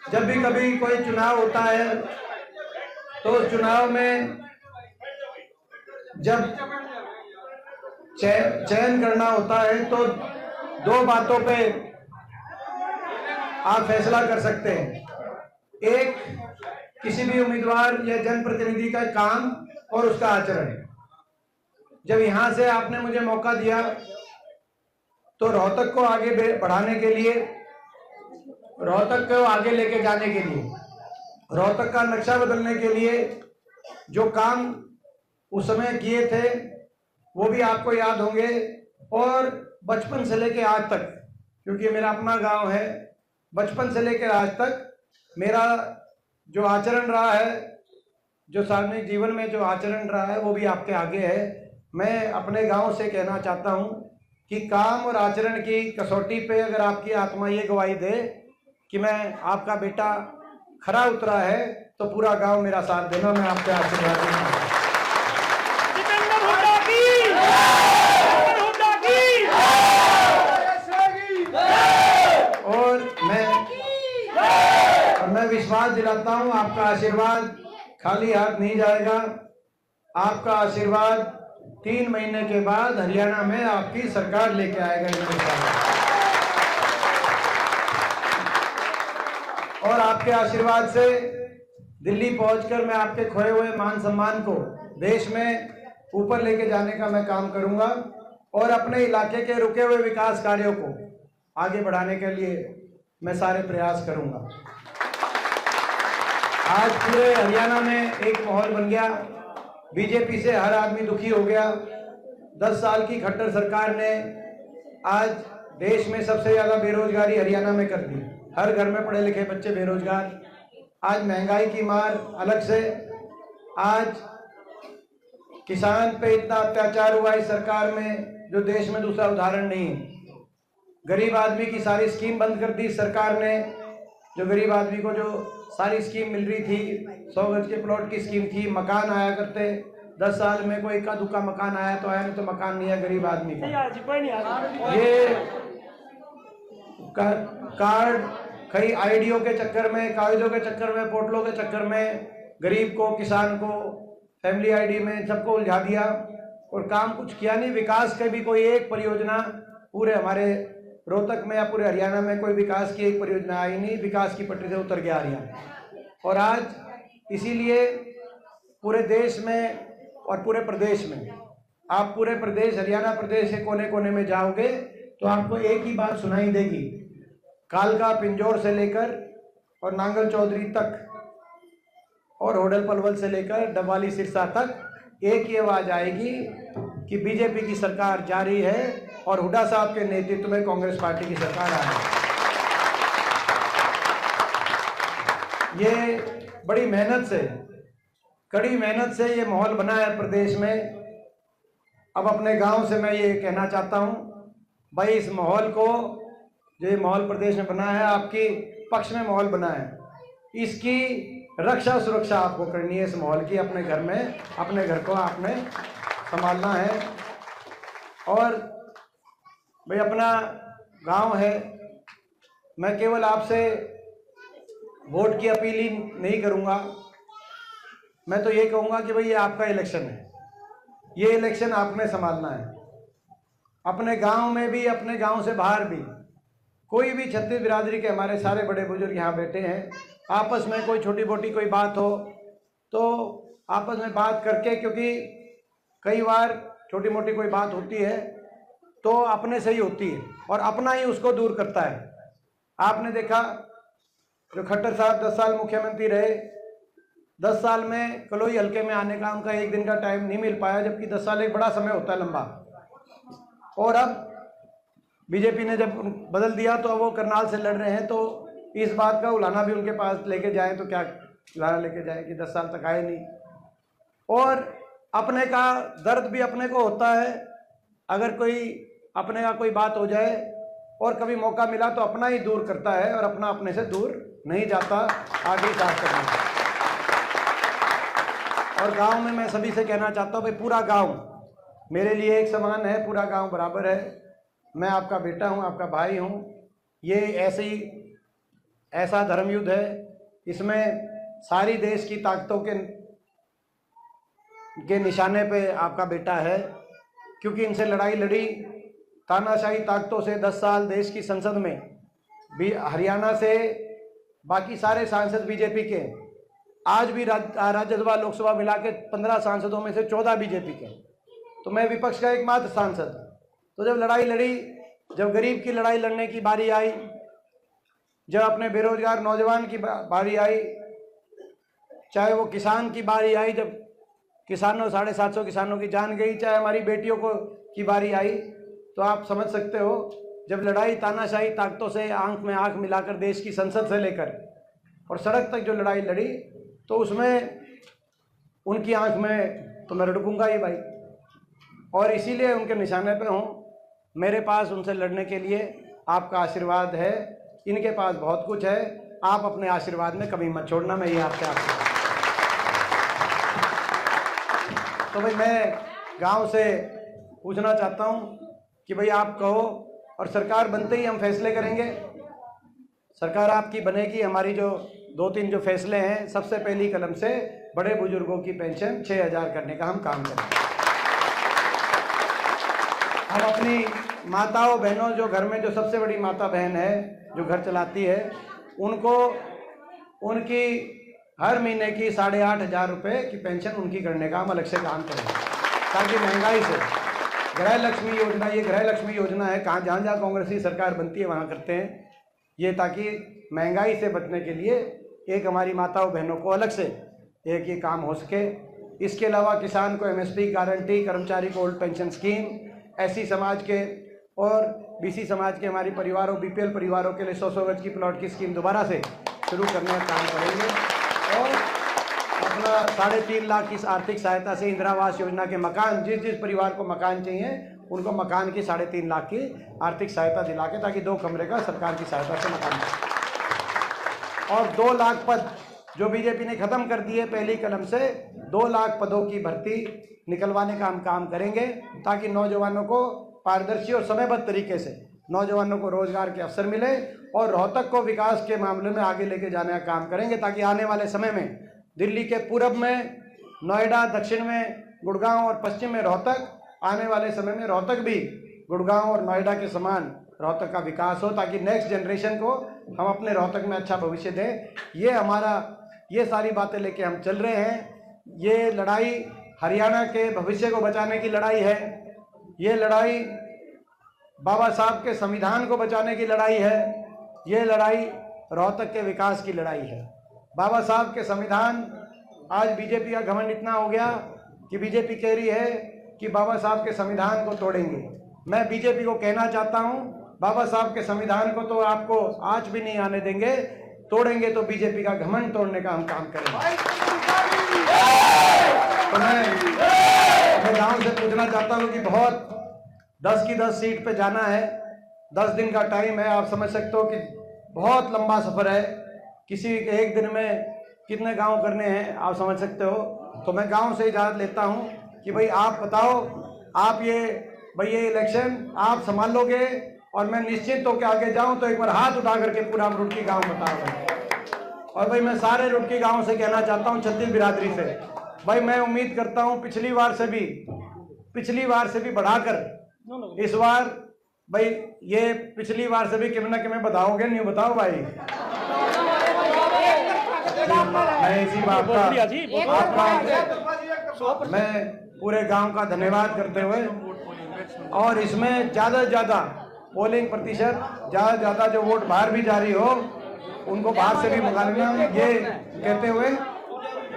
जब भी कभी कोई चुनाव होता है तो उस चुनाव में जब चयन करना होता है तो दो बातों पे आप फैसला कर सकते हैं। एक, किसी भी उम्मीदवार या जनप्रतिनिधि का काम और उसका आचरण। जब यहां से आपने मुझे मौका दिया तो रोहतक को आगे बढ़ाने के लिए, रोहतक को आगे लेके जाने के लिए, रोहतक का नक्शा बदलने के लिए जो काम उस समय किए थे वो भी आपको याद होंगे। और बचपन से लेकर आज तक, क्योंकि मेरा अपना गांव है, बचपन से लेकर आज तक मेरा जो आचरण रहा है, जो सार्वजनिक जीवन में जो आचरण रहा है, वो भी आपके आगे है। मैं अपने गांव से कहना चाहता हूं कि काम और आचरण की कसौटी पे अगर आपकी आत्मा ये गवाही दे कि मैं आपका बेटा खरा उतरा है, तो पूरा गांव मेरा साथ देना। मैं आपके आशीर्वाद दूंगा। और मैं विश्वास दिलाता हूं, आपका आशीर्वाद खाली हाथ नहीं जाएगा। आपका आशीर्वाद 3 महीने के बाद हरियाणा में आपकी सरकार लेके आएगा। और आपके आशीर्वाद से दिल्ली पहुंचकर मैं आपके खोए हुए मान सम्मान को देश में ऊपर लेके जाने का मैं काम करूंगा और अपने इलाके के रुके हुए विकास कार्यों को आगे बढ़ाने के लिए मैं सारे प्रयास करूंगा। आज पूरे हरियाणा में एक माहौल बन गया। बीजेपी से हर आदमी दुखी हो गया। 10 साल की खट्टर सरकार ने आज देश में सबसे ज्यादा बेरोजगारी हरियाणा में कर दी। हर घर में पढ़े लिखे बच्चे बेरोजगार। आज महंगाई की मार अलग से। आज किसान पे इतना अत्याचार हुआ इस सरकार में जो देश में दूसरा उदाहरण नहीं है। गरीब आदमी की सारी स्कीम बंद कर दी सरकार ने। जो गरीब आदमी को जो सारी स्कीम मिल रही थी, 100 गज के प्लॉट की स्कीम थी, मकान आया करते। 10 साल में कोई इक्का दुक्का मकान आया तो आया, नहीं तो मकान नहीं है गरीब आदमी का। ये कार्ड कई आईडियो के चक्कर में, कागजों के चक्कर में, पोर्टलों के चक्कर में गरीब को, किसान को, फैमिली आईडी में सबको उलझा दिया और काम कुछ किया नहीं। विकास का भी कोई एक परियोजना पूरे हमारे रोहतक में या पूरे हरियाणा में कोई विकास की एक परियोजना आई नहीं। विकास की पटरी से उतर गया हरियाणा। और आज इसीलिए पूरे देश में और पूरे प्रदेश में, आप पूरे प्रदेश हरियाणा प्रदेश के कोने कोने में जाओगे तो आपको एक ही बात सुनाई देगी। कालका पिंजौर से लेकर और नांगल चौधरी तक और होडल पलवल से लेकर डबाली सिरसा तक एक ही आवाज आएगी कि बीजेपी की सरकार जारी है और हुड्डा साहब के नेतृत्व में कांग्रेस पार्टी की सरकार आ रही है। ये बड़ी मेहनत से, कड़ी मेहनत से ये माहौल बना है प्रदेश में। अब अपने गांव से मैं ये कहना चाहता हूं, भाई इस माहौल को, जो ये माहौल प्रदेश में बना है, आपकी पक्ष में माहौल बना है, इसकी रक्षा सुरक्षा आपको करनी है। इस माहौल की अपने घर में, अपने घर को आपने संभालना है। और भाई अपना गांव है, मैं केवल आपसे वोट की अपील ही नहीं करूंगा। मैं तो ये कहूंगा कि भाई ये आपका इलेक्शन है, ये इलेक्शन आपने संभालना है। अपने गांव में भी, अपने गांव से बाहर भी, कोई भी छत्तीस बिरादरी के हमारे सारे बड़े बुजुर्ग यहाँ बैठे हैं। आपस में कोई छोटी मोटी कोई बात हो तो आपस में बात करके, क्योंकि कई बार छोटी मोटी कोई बात होती है तो अपने से ही होती है और अपना ही उसको दूर करता है। आपने देखा जो खट्टर साहब 10 साल मुख्यमंत्री रहे, 10 साल में कलोई हल्के में आने का उनका एक दिन का टाइम नहीं मिल पाया, जबकि 10 साल एक बड़ा समय होता है, लंबा। और अब बीजेपी ने जब बदल दिया तो अब वो करनाल से लड़ रहे हैं, तो इस बात का उलाना भी उनके पास लेके जाए तो क्या उलाना लेके जाए कि 10 साल तक आए नहीं। और अपने का दर्द भी अपने को होता है। अगर कोई अपने का कोई बात हो जाए और कभी मौका मिला तो अपना ही दूर करता है और अपना अपने से दूर नहीं जाता, आगे साथ करना। और गांव में मैं सभी से कहना चाहता हूँ, भाई पूरा गांव मेरे लिए एक समान है, पूरा गांव बराबर है। मैं आपका बेटा हूँ, आपका भाई हूँ। ये ऐसे ही ऐसा धर्म युद्ध है, इसमें सारी देश की ताकतों के निशाने पे आपका बेटा है, क्योंकि इनसे लड़ाई लड़ी तानाशाही ताकतों से 10 साल देश की संसद में भी, हरियाणा से बाकी सारे सांसद बीजेपी के, आज भी राज्यसभा लोकसभा मिला के 15 सांसदों में से 14 बीजेपी के, तो मैं विपक्ष का एकमात्र सांसद। तो जब लड़ाई लड़ी, जब गरीब की लड़ाई लड़ने की बारी आई, जब अपने बेरोजगार नौजवान की बारी आई, चाहे वो किसान की बारी आई, जब किसानों 750 किसानों की जान गई, चाहे हमारी बेटियों को की बारी आई, तो आप समझ सकते हो जब लड़ाई तानाशाही ताकतों से आंख में आंख मिलाकर देश की संसद से लेकर और सड़क तक जो लड़ाई लड़ी, तो उसमें उनकी आंख में तो मैं रुकूंगा ही भाई, और इसीलिए उनके निशाने पे हूँ। मेरे पास उनसे लड़ने के लिए आपका आशीर्वाद है, इनके पास बहुत कुछ है, आप अपने आशीर्वाद में कभी मत छोड़ना, मैं ये आपसे आशीर्वाद। तो भाई मैं गांव से पूछना चाहता हूँ कि भाई आप कहो, और सरकार बनते ही हम फैसले करेंगे। सरकार आपकी बनेगी, हमारी जो 2-3 जो फैसले हैं, सबसे पहली कलम से बड़े बुजुर्गों की पेंशन 6000 करने का हम काम करेंगे। हम अपनी माताओं बहनों, जो घर में जो सबसे बड़ी माता बहन है, जो घर चलाती है, उनको उनकी हर महीने की 8500 रुपये की पेंशन उनकी करने का हम अलग से काम करेंगे, ताकि महंगाई से गृह लक्ष्मी योजना, ये गृह लक्ष्मी योजना है, जहाँ जहाँ कांग्रेस की सरकार बनती है वहाँ करते हैं ये, ताकि महंगाई से बचने के लिए एक हमारी माताओं बहनों को अलग से एक ये काम हो सके। इसके अलावा किसान को MSP गारंटी, कर्मचारी को ओल्ड पेंशन स्कीम, SC समाज के और BC समाज के हमारे परिवारों, BPL परिवारों के लिए 100 गज की प्लॉट की स्कीम दोबारा से शुरू करने का काम करेंगे, और अपना 3.5 लाख की आर्थिक सहायता से इंदिरा आवास योजना के मकान, जिस परिवार को मकान चाहिए उनको मकान की 3.5 लाख की आर्थिक सहायता दिला के, ताकि 2 कमरे का सरकार की सहायता से मकान, और 2 लाख पद जो बीजेपी ने ख़त्म कर दिए पहली कलम से, 2 लाख पदों की भर्ती निकलवाने का हम काम करेंगे, ताकि नौजवानों को पारदर्शी और समयबद्ध तरीके से नौजवानों को रोजगार के अवसर मिले, और रोहतक को विकास के मामले में आगे लेके जाने का काम करेंगे, ताकि आने वाले समय में दिल्ली के पूरब में नोएडा, दक्षिण में गुड़गांव और पश्चिम में रोहतक, आने वाले समय में रोहतक भी गुड़गांव और नोएडा के समान रोहतक का विकास हो, ताकि नेक्स्ट जनरेशन को हम अपने रोहतक में अच्छा भविष्य दें। ये हमारा, ये सारी बातें लेके हम चल रहे हैं। ये लड़ाई हरियाणा के भविष्य को बचाने की लड़ाई है, ये लड़ाई बाबा साहब के संविधान को बचाने की लड़ाई है, ये लड़ाई रोहतक के विकास की लड़ाई है। बाबा साहब के संविधान, आज बीजेपी का घमंड इतना हो गया कि बीजेपी कह रही है कि बाबा साहब के संविधान को तोड़ेंगे। मैं बीजेपी को कहना चाहता हूं, बाबा साहब के संविधान को तो आपको आज भी नहीं आने देंगे, तोड़ेंगे तो बीजेपी का घमंड तोड़ने का हम काम करेंगे। तो मैं गांव से पूछना चाहता हूं कि बहुत 10 की 10 सीट पे जाना है, 10 दिन का टाइम है, आप समझ सकते हो कि बहुत लंबा सफर है, किसी एक दिन में कितने गांव करने हैं आप समझ सकते हो। तो मैं गांव से इजाज़त लेता हूं कि भाई आप बताओ, आप ये इलेक्शन आप संभाल लोगे, और मैं निश्चित होकर आगे जाऊं तो एक बार हाथ उठा करके पूरा रुड़की गांव बताओ। और भाई मैं सारे रुड़की गांव से कहना चाहता हूं, छत्तीस बिरादरी से, भाई मैं उम्मीद करता हूं पिछली बार से भी बढ़ाकर इस बार, भाई ये पिछली बार से भी किमें ना किमें बताओगे, नहीं बताओ भाई। मैं इसी बात का मैं पूरे गांव का धन्यवाद करते हुए, और इसमें ज़्यादा से ज़्यादा पोलिंग प्रतिशत, ज़्यादा से ज़्यादा जो वोट बाहर भी जारी हो उनको बाहर से भी मंगा लेना, ये कहते हुए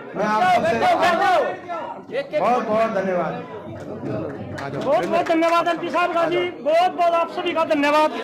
मैं आप सबसे बहुत बहुत धन्यवाद। बहुत बहुत धन्यवाद MP साहब का जी, बहुत बहुत आप सभी का धन्यवाद।